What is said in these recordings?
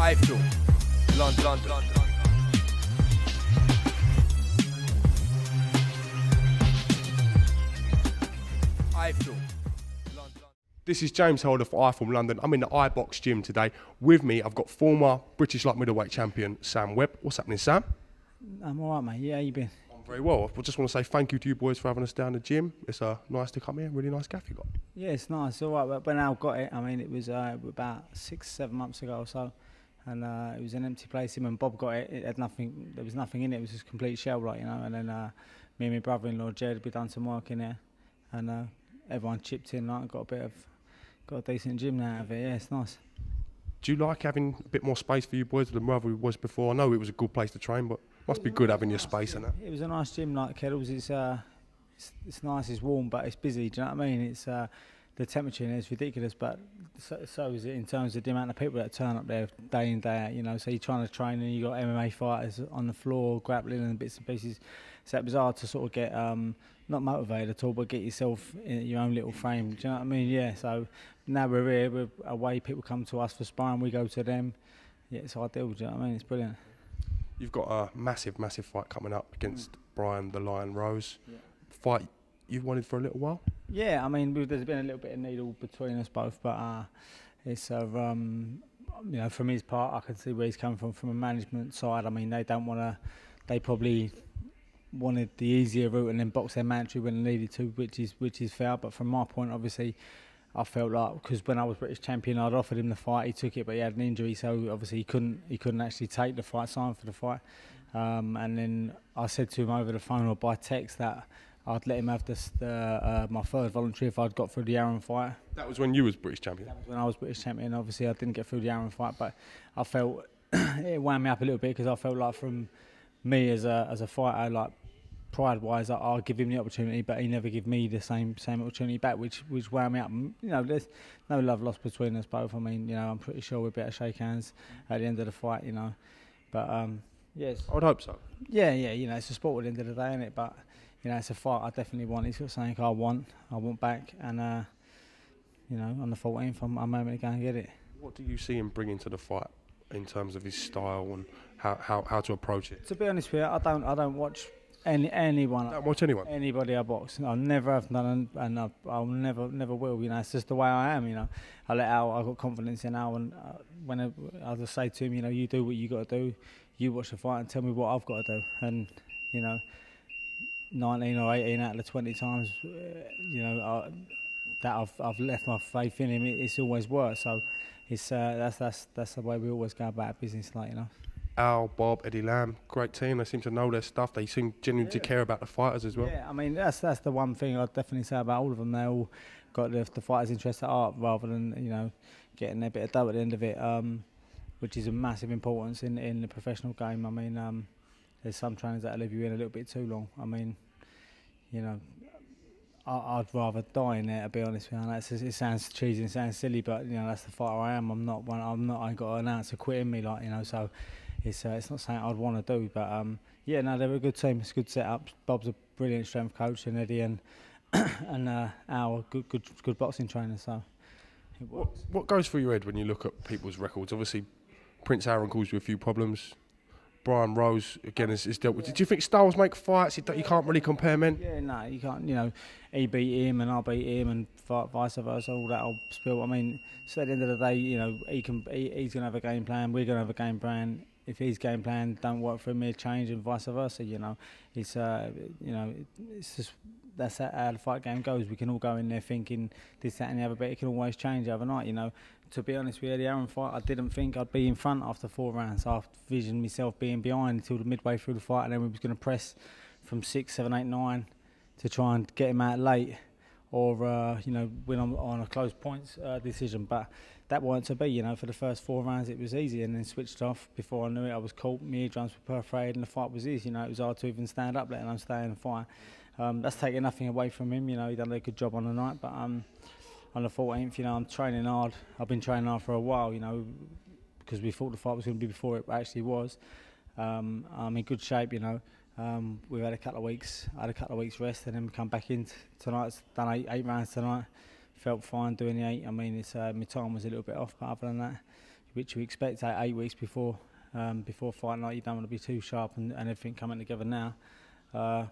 iFILM, London. iFILM. This is James Holder for iFILM London. I'm in the iBOX gym today. With me, I've got former British light middleweight champion Sam Webb. What's happening, Sam? I'm all right, mate. Yeah, how you been? I'm very well. I just want to say thank you to you boys for having us down the gym. It's nice to come here. Really nice gaff you got. Yeah, it's nice. All right. But when Al got it, I mean, it was about 6-7 months ago or so, and it was an empty place. Him and Bob got it. It had nothing. There was nothing in it. It was just a complete shell, like, you know. And then me and my brother-in-law Jed, we done some work in there, and everyone chipped in. Like, got a decent gym now out of it. Yeah, it's nice. Do you like having a bit more space for you boys than Rivalry was before? I know it was a good place to train, but must be good having your space and that. It was a nice gym, like Kettle's. It's nice, it's warm, but it's busy. Do you know what I mean? It's the temperature in there is ridiculous, but so is it in terms of the amount of people that turn up there day in, day out. You know, so you're trying to train and you got MMA fighters on the floor grappling and bits and pieces. So it was hard to sort of get not motivated at all, but get yourself in your own little frame. Do you know what I mean? Yeah. So now we're here, we're away. People come to us for sparring, we go to them. Yeah, it's ideal. Do you know what I mean? It's brilliant. You've got a massive fight coming up against Brian the Lion Rose. Yeah. Fight you've wanted for a little while? Yeah, I mean, there's been a little bit of needle between us both, but it's you know, from his part, I can see where he's coming from a management side. I mean, they probably wanted the easier route and then box their mandatory when they needed to, which is fair. But from my point, obviously, I felt like, because when I was British champion, I'd offered him the fight. He took it, but he had an injury, so obviously he couldn't actually take the fight, sign for the fight. And then I said to him over the phone or by text that I'd let him have my third voluntary if I'd got through the Aaron fight. That was when you was British champion? That was when I was British champion. Obviously, I didn't get through the Aaron fight, but I felt it wound me up a little bit because I felt like from me as a fighter, like pride-wise, I'll give him the opportunity, but he never give me the same opportunity back, which wound me up. You know, there's no love lost between us both. I mean, you know, I'm pretty sure we'd better shake hands at the end of the fight, you know. But yes, I would hope so. Yeah. You know, it's a sport at the end of the day, isn't it? But you know, it's a fight I definitely want. It's got something I want back, and you know, on the 14th, I'm able to go and get it. What do you see him bringing to the fight in terms of his style and how to approach it? To be honest with you, I don't watch anyone. Don't watch anyone? Anybody I box. I never have done, and I'll never will. You know, it's just the way I am. You know, I've got confidence in Al, and when I just say to him, you know, you do what you got to do. You watch the fight and tell me what I've got to do. And you know, 19 or 18 out of the 20 times, you know, that I've left my faith in him. It's always worked. So it's that's the way we always go about business, like, you know. Al, Bob, Eddie Lamb, great team. They seem to know their stuff. They seem genuinely to care about the fighters as well. Yeah, I mean, that's the one thing I'd definitely say about all of them. They all got the fighters' interest at heart rather than, you know, getting a bit of dough at the end of it, which is a massive importance in the professional game. I mean, there's some trainers that leave you in a little bit too long. I mean, you know, I'd rather die in there, to be honest with you. It sounds cheesy and sounds silly, but you know, that's the fighter I am. I ain't got an ounce of quit in me, like, you know. So it's not something I'd want to do. But yeah, no, they're a good team. It's a good setup. Bob's a brilliant strength coach, and Eddie and Al, good boxing trainer. So it works. What goes through your head when you look at people's records? Obviously, Prince Aaron caused you a few problems. Brian Rose, again, is dealt with. Did you think styles make fights? You can't really compare men? Yeah, no, you can't. You know, he beat him and I beat him and vice versa, all that old spill. I mean, so at the end of the day, you know, he's going to have a game plan, we're going to have a game plan. If his game plan don't work for him, he'll change, and vice versa, you know. It's, you know, it's just, that's how the fight game goes. We can all go in there thinking this, that and the other, but it can always change overnight, you know. To be honest with you, the Aaron fight, I didn't think I'd be in front after 4 rounds. I envisioned myself being behind until the midway through the fight, and then we was going to press from 6, 7, 8, 9 to try and get him out late, or you know, win on a close points decision. But that wasn't to be. You know, for the first 4 rounds it was easy, and then switched off. Before I knew it, I was caught. My eardrums were perforated, and the fight was easy. You know, it was hard to even stand up, let alone stay in the fight. That's taking nothing away from him. You know, he done a good job on the night, but on the 14th, you know, I'm training hard. I've been training hard for a while, you know, because we thought the fight was going to be before it actually was. I'm in good shape, you know. We've had a couple of weeks. I had a couple of weeks rest, and then we come back in tonight. Done eight rounds tonight. Felt fine doing the 8. I mean, it's my time was a little bit off, but other than that, which we expect 8 weeks before fight night. You don't want to be too sharp and everything coming together now. But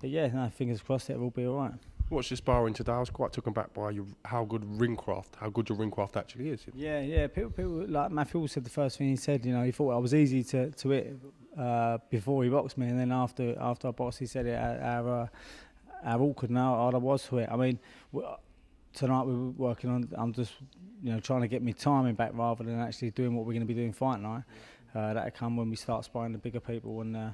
yeah, no, fingers crossed it will be all right. What's your sparring today? I was quite taken back by how good your ring craft actually is. Yeah. People like Matthew said the first thing he said. He thought I was easy to hit before he boxed me, and then after I boxed, he said how awkward and how hard I was to hit. I mean, tonight we were working on. I'm just trying to get my timing back rather than actually doing what we're going to be doing fight night. That'll come when we start sparring the bigger people and the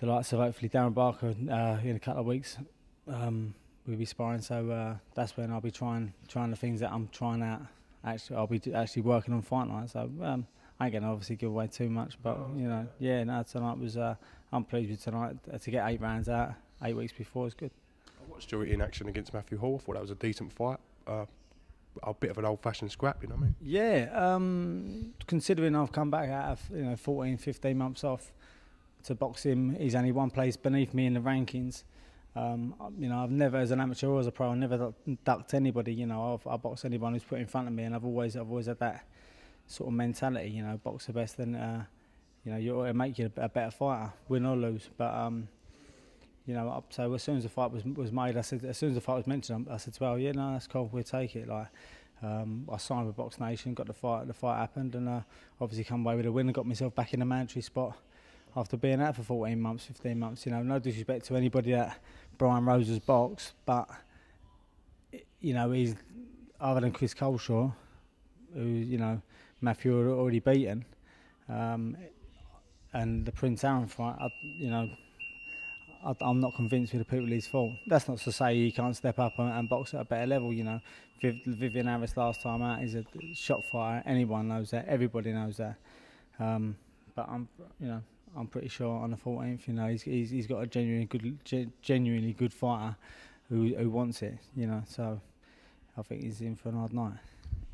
likes of hopefully Darren Barker in a couple of weeks. We'll be sparring, so that's when I'll be trying the things that I'm trying out. I'll be actually working on fight night. So I ain't gonna obviously give away too much, but tonight was. I'm pleased with tonight to get 8 rounds out 8 weeks before is good. I watched you in action against Matthew Hall. I thought that was a decent fight. A bit of an old-fashioned scrap, you know what I mean? Yeah. Considering I've come back out of 14, 15 months off to box him, he's only one place beneath me in the rankings. I've never, as an amateur or as a pro, I've never ducked anybody. I box anyone who's put in front of me, and I've always had that sort of mentality. Box the best, then it'll make you a better fighter, win or lose. But so as soon as the fight was made, as soon as the fight was mentioned, I said, well, yeah, no, that's cool, we'll take it. I signed with Box Nation, got the fight happened, and obviously come away with a win and got myself back in the mandatory spot. After being out for 14 months, 15 months, no disrespect to anybody that Brian Rose has boxed, but he's other than Chris Coleshaw, who Matthew had already beaten, and the Prince Aaron fight, I'm not convinced with the people he's fought. That's not to say he can't step up and box at a better level. Vivian Harris last time out is a shot fighter. Anyone knows that. Everybody knows that. But I'm pretty sure on the 14th, he's got a genuinely good fighter who wants it, So I think he's in for an hard night.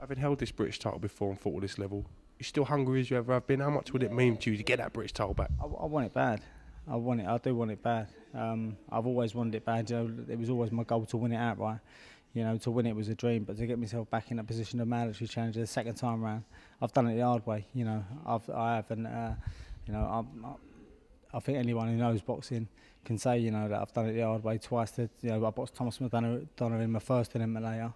Having held this British title before and fought at this level, you're still hungry as you ever have been. How much would it mean to you to get that British title back? I want it bad. I do want it bad. I've always wanted it bad. It was always my goal to win it outright. To win it was a dream, but to get myself back in that position of mandatory challenger the second time round, I've done it the hard way. I haven't. I think anyone who knows boxing can say, that I've done it the hard way twice. I boxed Thomas Madonna in my first in Malaya,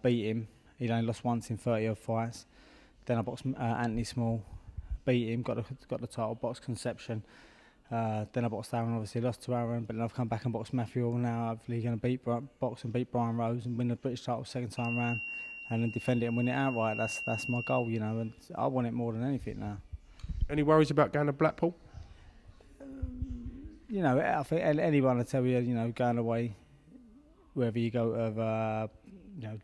beat him. He'd only lost once in 30 odd fights. Then I boxed Anthony Small, beat him, got the title, boxed Conception. Then I boxed Aaron, obviously lost to Aaron, but then I've come back and boxed Matthew. Now hopefully going to box and beat Brian Rose and win the British title second time round, and then defend it and win it outright. That's my goal, and I want it more than anything now. Any worries about going to Blackpool? I think anyone will tell you, going away, wherever you go to,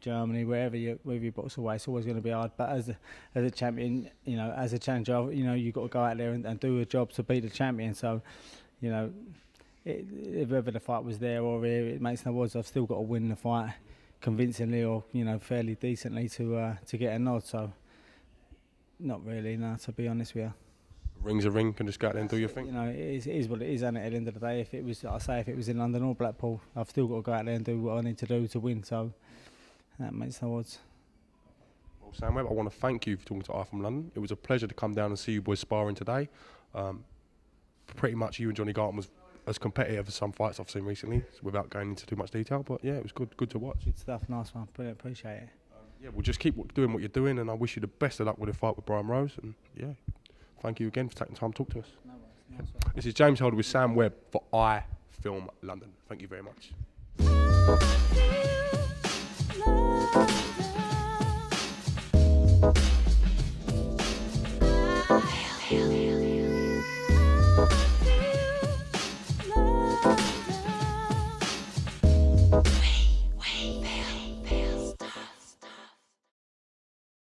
Germany, wherever you box away, it's always going to be hard. But as a champion, as a challenger, you've got to go out there and do a job to beat the champion. So, if ever the fight was there or here, it makes no odds. I've still got to win the fight convincingly or fairly decently to get a nod. So, not really, no. To be honest with you. Ring's a ring, can just go out there and do your thing. It is what it is, and at the end of the day, if it was in London or Blackpool, I've still got to go out there and do what I need to do to win. So that makes no odds. Well, Sam Webb, I want to thank you for talking to iFILM London. It was a pleasure to come down and see you boys sparring today. Pretty much you and Johnny Garton was as competitive as some fights I've seen recently, without going into too much detail. But yeah, it was good to watch. Good stuff, nice one. Brilliant, appreciate it. Yeah, we'll just keep doing what you're doing, and I wish you the best of luck with the fight with Brian Rose. And yeah. Thank you again for taking time to talk to us. No worries. Nice. This is James Holder with Sam Webb for iFILM London. Thank you very much.